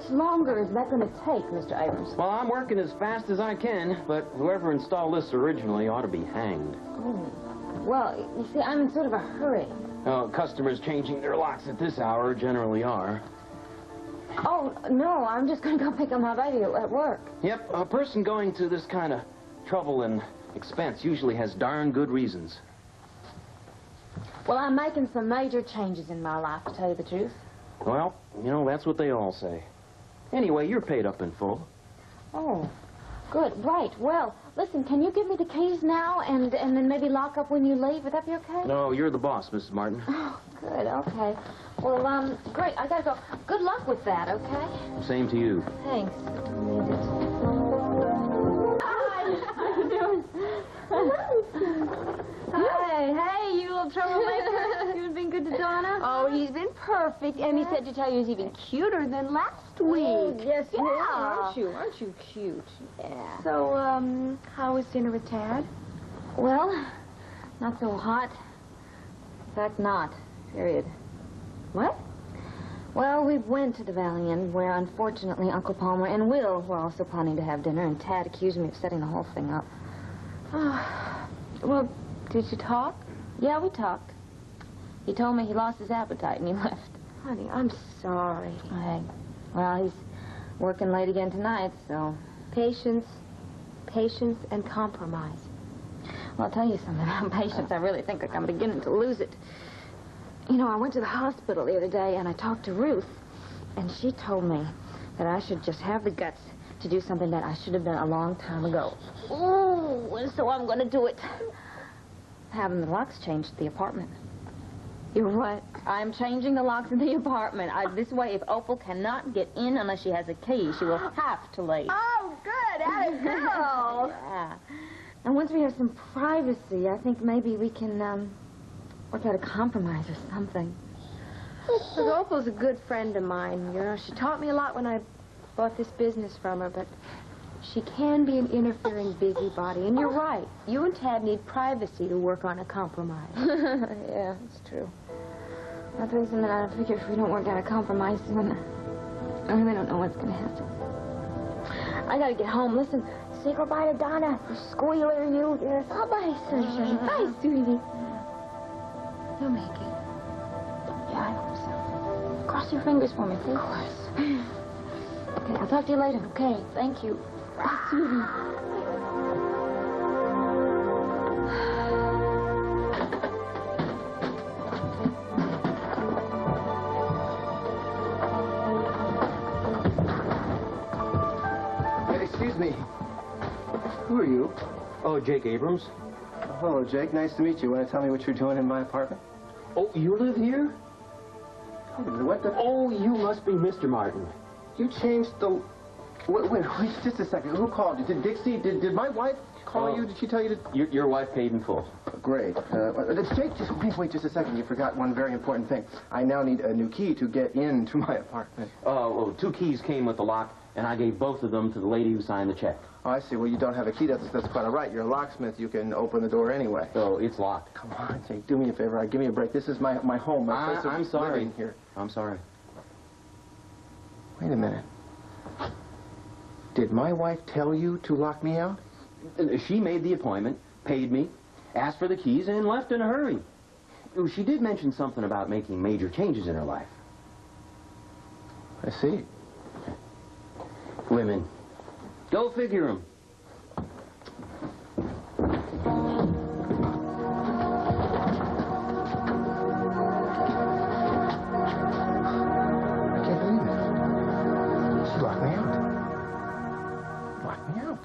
much longer is that going to take, Mr. Abrams? Well, I'm working as fast as I can, but whoever installed this originally ought to be hanged. Oh, well, you see, I'm in sort of a hurry. Oh, customers changing their locks at this hour generally are. Oh, no, I'm just going to go pick up my baby at work. Yep, a person going to this kind of trouble and expense usually has darn good reasons. Well, I'm making some major changes in my life, to tell you the truth. Well, you know, that's what they all say. Anyway, you're paid up in full. Oh, good, right. Well, listen, can you give me the keys now and then maybe lock up when you leave? Would that be okay? No, you're the boss, Mrs. Martin. Oh, good, okay. Well, great, I gotta go. Good luck with that, okay? Same to you. Thanks. Hi, how you doing? Hey, you little troublemaker. You've been good to Donna? Oh, he's been perfect, and he said to tell you he's even cuter than last week. Oh, yes, yeah. Aren't you? Aren't you cute? Yeah. So, how was dinner with Tad? Well, not so hot. In fact, not. Period. What? Well, we went to the Valley Inn, where unfortunately Uncle Palmer and Will were also planning to have dinner, and Tad accused me of setting the whole thing up. Oh, well, did you talk? Yeah, we talked. He told me he lost his appetite and he left. Honey, I'm sorry. Hey, well, he's working late again tonight, so... Patience, and compromise. Well, I'll tell you something about patience. I really think like I'm beginning to lose it. You know, I went to the hospital the other day and I talked to Ruth, and she told me that I should just have the guts to do something that I should have done a long time ago. Oh, and so I'm going to do it. Having the locks changed at the apartment. You're what? I'm changing the locks in the apartment. This way, if Opal cannot get in unless she has a key, she will have to leave. Oh, good. Atta girl. Yeah. And once we have some privacy, I think maybe we can, work out a compromise or something. Look, Opal's a good friend of mine, you know. She taught me a lot when I bought this business from her, but she can be an interfering busybody. And you're right. You and Tad need privacy to work on a compromise. Yeah, it's true. I'll tell you something, I figure if we don't work out a compromise, then I really don't know what's going to happen. I got to get home. Listen, say goodbye to Donna. You squealer, you. Yes. Oh, bye, sunshine. Bye, sweetie. You'll make it. Yeah, I hope so. Cross your fingers for me, please. Of course. Okay, I'll talk to you later. Okay, thank you. Bye, sweetie. Excuse me. Who are you? Oh, Jake Abrams. Hello, Jake. Nice to meet you. Want to tell me what you're doing in my apartment? Oh, you live here? What the... Oh, you must be Mr. Martin. You changed the... Wait, just a second. Who called you? Did Dixie... Did my wife call you? Did she tell you to... Your wife paid in full. Great. Jake, just wait just a second. You forgot one very important thing. I now need a new key to get into my apartment. Oh, 2 keys came with the lock, and I gave both of them to the lady who signed the check. Oh, I see. Well, you don't have a key. That's quite all right. You're a locksmith. You can open the door anyway. So it's locked. Come on, Jake. Do me a favor. Give me a break. This is my home. My place of I'm sorry. living here. I'm sorry. Wait a minute. Did my wife tell you to lock me out? She made the appointment, paid me, asked for the keys, and left in a hurry. Oh, she did mention something about making major changes in her life. I see. Women. Go figure 'em. I can't believe it. She locked me out. Locked me out.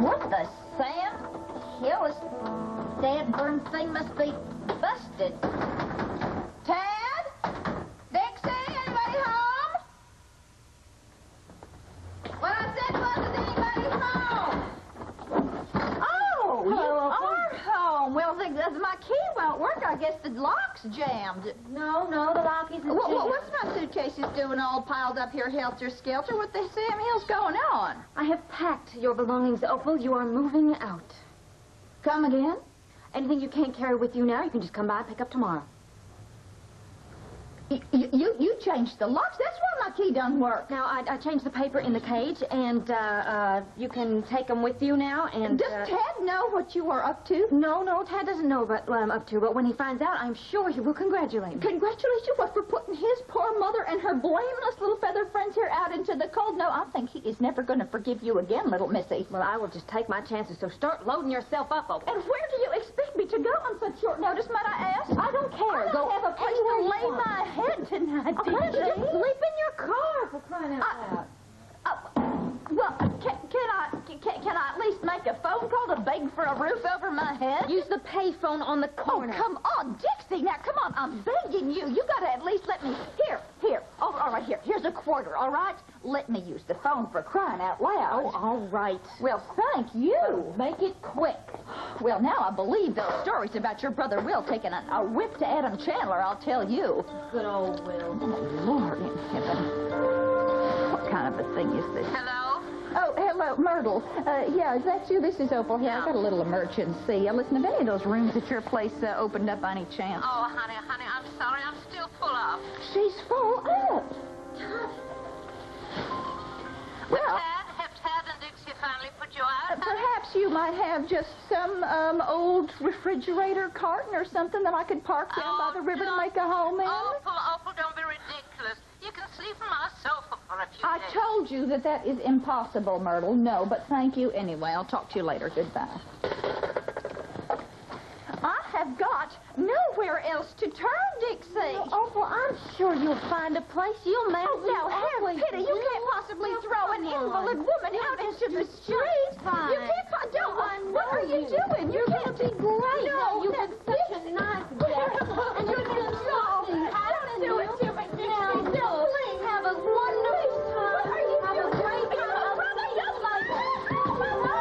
What the Sam? Hill is dead burn thing must be busted. Tad? Dixie? Anybody home? What I said was, is anybody home? Oh, you are home. Well, as my key won't work, I guess the lock's jammed. No, the lock isn't What's my suitcases doing all piled up here helter-skelter? What the Sam Hill's going on? I have packed your belongings, Opal. You are moving out. Come again? Anything you can't carry with you now, you can just come by and pick up tomorrow. You changed the locks. That's why my key doesn't work. Now, I changed the paper in the cage, and you can take them with you now, and... Does Tad know what you are up to? No, Tad doesn't know what I'm up to, but when he finds out, I'm sure he will congratulate me. Congratulate you, what, for putting his poor mother and her blameless little feather friends here out into the cold? No, I think he is never going to forgive you again, little missy. Well, I will just take my chances, so start loading yourself up, Opal. And where do you expect me to go on such short notice, might I ask? I don't care. I don't have a place to lay my head tonight, Why don't you just Dixie? sleep in your car, for crying out loud? Well, can I at least make a phone call to beg for a roof over my head? Use the payphone on the corner. Oh, come on, Dixie. Now, come on. I'm begging you. You got to at least let me... Here. Oh, all right, here. Here's a quarter, all right? Let me use the phone for crying out loud. Oh, all right. Well, thank you. Make it quick. Well, now I believe those stories about your brother Will taking a whip to Adam Chandler, I'll tell you. Good old Will. Oh, Lord in heaven. What kind of a thing is this? Hello? Oh, hello, Myrtle. Yeah, is that you? This is Opal here. I got a little emergency. Listen, have any of those rooms at your place opened up by any chance? Oh, honey, I'm sorry. I'm still full up. She's full up. Well, Have Tad and Dixie finally put you out? perhaps you might have just some old refrigerator carton or something that I could park down by the river to make a home in. Opal, don't be ridiculous. You can sleep on my sofa for a few I days. told you that is impossible, Myrtle. No, but thank you anyway. I'll talk to you later. Goodbye. I have got nowhere else to turn, Dixie. Opal, I'm sure you'll find a place. You'll manage. Oh, now, have pity. You can't possibly throw an invalid woman out into the street. fine. You can't... Don't. What are you doing? You can't... be great. No, You've been such a nice guy. And you've been so... Don't do it to me, Dixie. Now, No, please. have a wonderful time. What are you Have a doing? great time. Brother, you like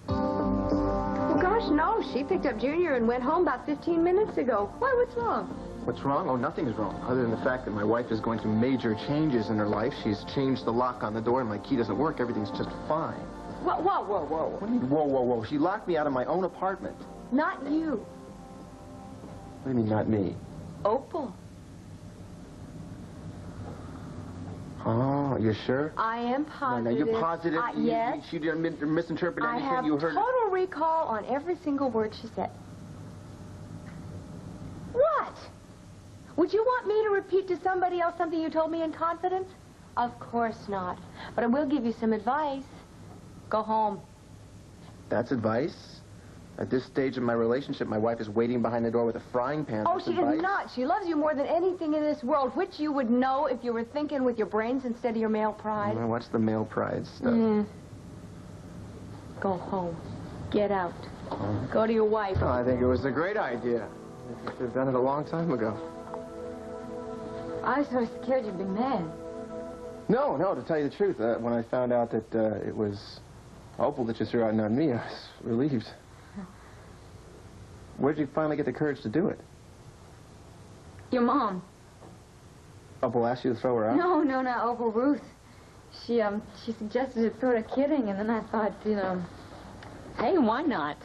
Well, gosh, no. She picked up Junior and went home about 15 minutes ago. Why, what's wrong? What's wrong? Oh, nothing's wrong, other than the fact that my wife is going through major changes in her life. She's changed the lock on the door, and my key doesn't work. Everything's just fine. Whoa. What do you mean, whoa? She locked me out of my own apartment. Not you. What do you mean, not me? Opal. Oh, you sure? I am No, positive. you're positive? Yes. She didn't misinterpret I anything have you heard? total recall on every single word she said. What? Would you want me to repeat to somebody else something you told me in confidence? Of course not. But I will give you some advice. Go home. That's advice? At this stage of my relationship, my wife is waiting behind the door with a frying pan. Oh, That's she advice? is not. She loves you more than anything in this world, which you would know if you were thinking with your brains instead of your male pride. Well, what's the male pride stuff? Go home. Get out. Go to your wife. Oh, I think it was a great idea. You should have done it a long time ago. I was so scared you'd be mad. No, to tell you the truth, when I found out that it was Opal that you threw out and not me, I was relieved. Where did you finally get the courage to do it? Your mom. Opal asked you to throw her out? No, not Opal, Ruth. She suggested it sort of kidding, and then I thought, hey, why not?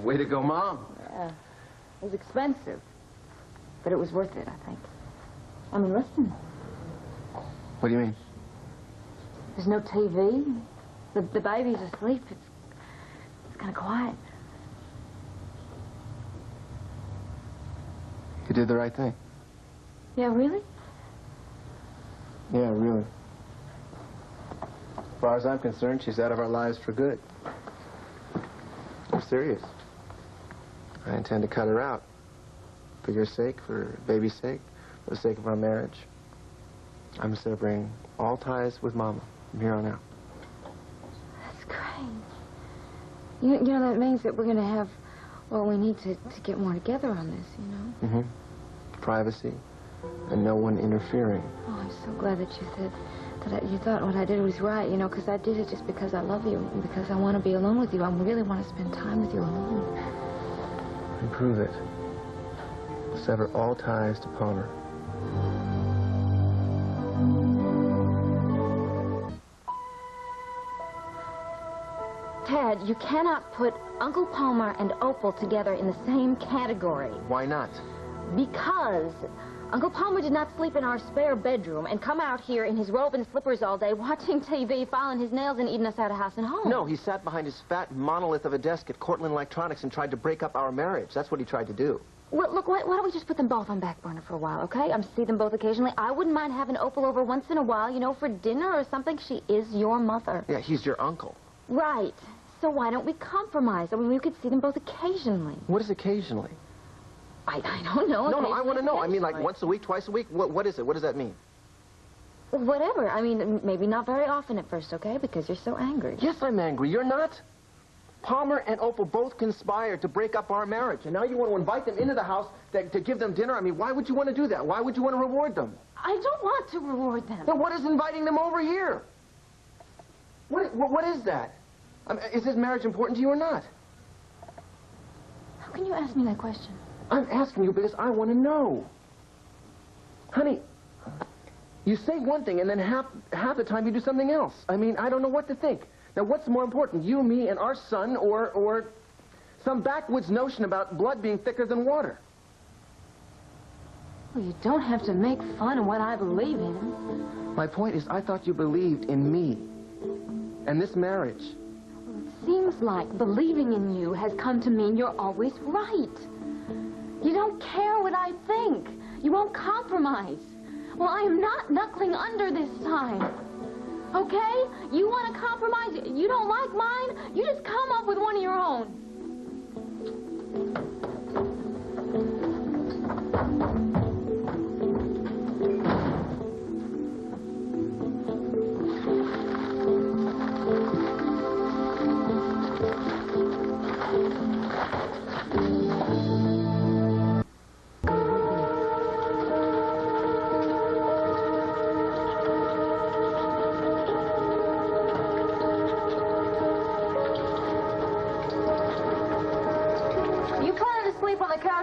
Way to go, Mom. It was expensive, but it was worth it, I think. I mean, listen, What do you mean? there's no TV. The baby's asleep. It's kind of quiet. You did the right thing. Yeah, really? Yeah, really. As far as I'm concerned, she's out of our lives for good. I'm serious. I intend to cut her out. For your sake, for baby's sake, for the sake of our marriage. I'm severing all ties with Mama from here on out. That's great. You know, that means that we're going to have what we need to get more together on this, you know? Mm-hmm. Privacy and no one interfering. Oh, I'm so glad that you said that you thought what I did was right, you know, because I did it just because I love you and because I want to be alone with you. I really want to spend time with you alone. Improve it. Sever all ties to Palmer. Ted, you cannot put Uncle Palmer and Opal together in the same category. Why not? Because Uncle Palmer did not sleep in our spare bedroom and come out here in his robe and slippers all day watching TV, filing his nails, and eating us out of house and home. No, he sat behind his fat monolith of a desk at Cortland Electronics and tried to break up our marriage. That's what he tried to do. Well, look, why don't we just put them both on back burner for a while, okay? See them both occasionally. I wouldn't mind having Opal over once in a while, you know, for dinner or something. She is your mother. Yeah, he's your uncle. Right. So why don't we compromise? I mean, we could see them both occasionally. What is occasionally? I don't know. No, I want to know. I mean, like occasionally. once a week, twice a week? What is it? What does that mean? Whatever. I mean, maybe not very often at first, okay? Because you're so angry. Yes, I'm angry. You're not. Palmer and Opal both conspired to break up our marriage, and now you want to invite them into the house to give them dinner? I mean, why would you want to do that? Why would you want to reward them? I don't want to reward them. Then what is inviting them over here? What is that? I mean, is this marriage important to you or not? How can you ask me that question? I'm asking you because I want to know. Honey, you say one thing and then half the time you do something else. I mean, I don't know what to think. Now, what's more important, you, me, and our son, or some backwoods notion about blood being thicker than water? Well, you don't have to make fun of what I believe in. My point is, I thought you believed in me and this marriage. It seems like believing in you has come to mean you're always right. You don't care what I think. You won't compromise. Well, I am not knuckling under this time. Okay? You want to compromise? You don't like mine? You just come up with one of your own.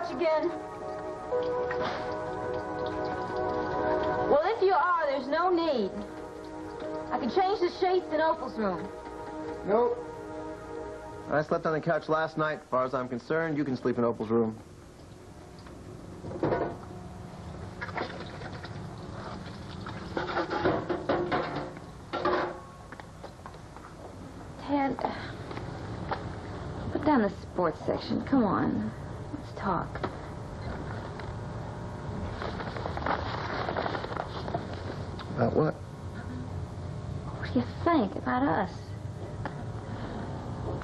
Again. Well, if you are, there's no need. I can change the sheets in Opal's room. Nope. I slept on the couch last night. As far as I'm concerned, you can sleep in Opal's room. Ted, put down the sports section. Come on. Let's talk. About what? What do you think about us?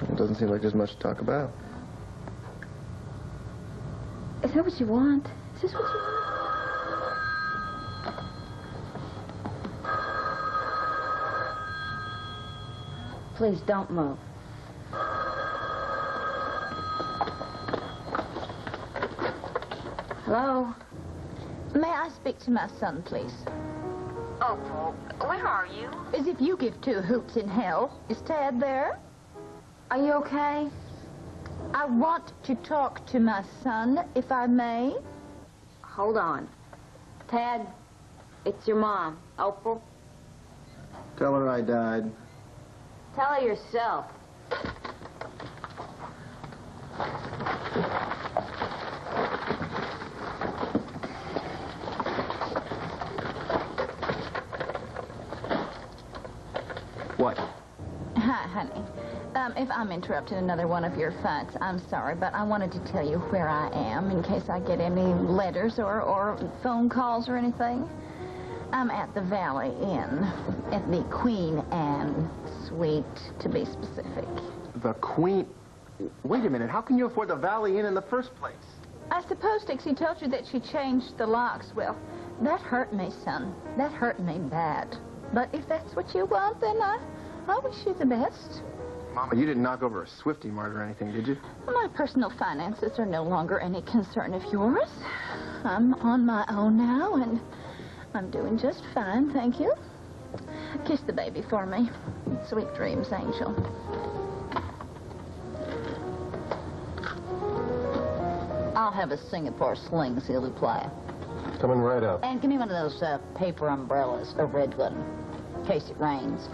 It doesn't seem like there's much to talk about. Is that what you want? Is this what you want? Please don't move. Hello? May I speak to my son, please? Opal, where are you? As if you give two hoots in hell. Is Tad there? Are you okay? I want to talk to my son, if I may. Hold on. Tad, it's your mom, Opal. Tell her I died. Tell her yourself. What? Hi, honey. If I'm interrupting another one of your fights, I'm sorry, but I wanted to tell you where I am in case I get any letters or phone calls or anything. I'm at the Valley Inn, at the Queen Anne Suite, to be specific. The Queen... Wait a minute. How can you afford the Valley Inn in the first place? I suppose Dixie told you that she changed the locks. Well, that hurt me, son. That hurt me bad. But if that's what you want, then I wish you the best. Mama, you didn't knock over a Swifty Mart or anything, did you? My personal finances are no longer any concern of yours. I'm on my own now, and I'm doing just fine, thank you. Kiss the baby for me. Sweet dreams, Angel. I'll have a Singapore sling, s'il vous plaît. Coming right up. And give me one of those paper umbrellas, a red one, in case it rains.